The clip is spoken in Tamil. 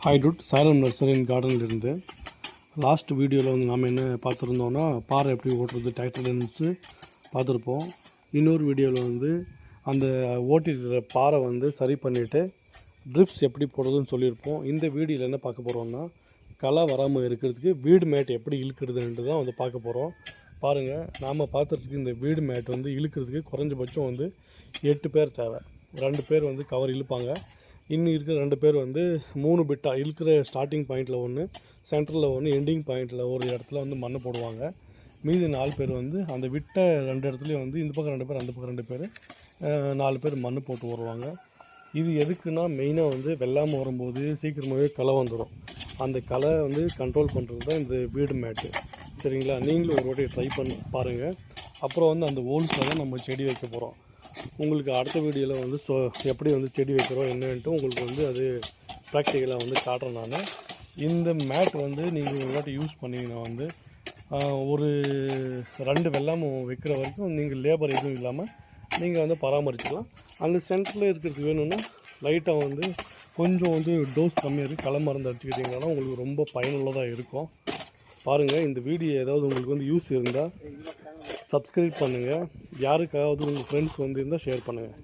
Hi dude, Salem nursery and கார்டன்லேருந்து லாஸ்ட் வீடியோவில் வந்து நாம் என்ன பார்த்துருந்தோன்னா பாறை எப்படி ஓட்டுறது டிராக்டர்லேருந்து பார்த்துருப்போம். இன்னொரு வீடியோவில் வந்து அந்த ஓட்டிருக்கிற பாறை வந்து சரி பண்ணிவிட்டு ட்ரிப்ஸ் எப்படி போடுறதுன்னு சொல்லியிருப்போம். இந்த வீடியோவில் என்ன பார்க்க போகிறோம்னா களை வராமல் இருக்கிறதுக்கு வீடு மேட் எப்படி இழுக்கிறதுன்ட்டு தான் வந்து பார்க்க போகிறோம். பாருங்கள், நாம் பார்த்துறதுக்கு இந்த வீடு மேட் வந்து இழுக்கிறதுக்கு குறைஞ்சபட்சம் வந்து 8 பேர் தேவை. 2 பேர் வந்து கவர் இழுப்பாங்க. இன்னும் இருக்கிற 2 பேர் வந்து 3 பிட்டாக இழுக்கிற ஸ்டார்டிங் பாயிண்டில் ஒன்று, சென்டரில் ஒன்று, எண்டிங் பாயிண்டில் ஒரு இடத்துல வந்து மண்ணை போடுவாங்க. மீதி 4 பேர் வந்து அந்த விட்ட 2 இடத்துலையும் வந்து இந்த பக்கம் 2 பேர், அந்த பக்கம் 2 பேர், 4 பேர் மண் போட்டு வருவாங்க. இது எதுக்குன்னா மெயினாக வந்து வெள்ளாமல் வரும்போது சீக்கிரமாகவே களை வந்துடும். அந்த களை வந்து கண்ட்ரோல் பண்ணுறது தான் இந்த வீடு மேட்டு. சரிங்களா? நீங்களும் ஒரு வாட்டி ட்ரை பண்ணி பாருங்கள். அப்புறம் வந்து அந்த ஹோல்ஸில் தான் நம்ம செடி வைக்க போகிறோம். உங்களுக்கு அடுத்த வீடியோவில் வந்து எப்படி வந்து செடி வைக்கிறோம் என்னன்ட்டு உங்களுக்கு வந்து அது ப்ராக்டிக்கலாக வந்து காட்டுறேன் நான். இந்த மேட் வந்து நீங்கள் ஒரு வாட்டி யூஸ் பண்ணிங்கன்னா வந்து ஒரு 2 வெள்ளாமல் வைக்கிற வரைக்கும் நீங்கள் லேபர் எதுவும் இல்லாமல் நீங்கள் வந்து பராமரிச்சுக்கலாம். அந்த சென்டரில் இருக்கிறதுக்கு வேணும்னா லைட்டாக வந்து கொஞ்சம் வந்து டோஸ் கம்மியாக இருக்குது, களை மருந்து அடிச்சுக்கிட்டிங்கன்னா உங்களுக்கு ரொம்ப பயனுள்ளதாக இருக்கும். பாருங்கள், இந்த வீடியோ ஏதாவது உங்களுக்கு வந்து யூஸ் இருந்தால் சப்ஸ்கிரைப் பண்ணுங்கள். யாருக்காவது உங்கள் ஃப்ரெண்ட்ஸ் வந்து இருந்தால் ஷேர் பண்ணுங்கள்.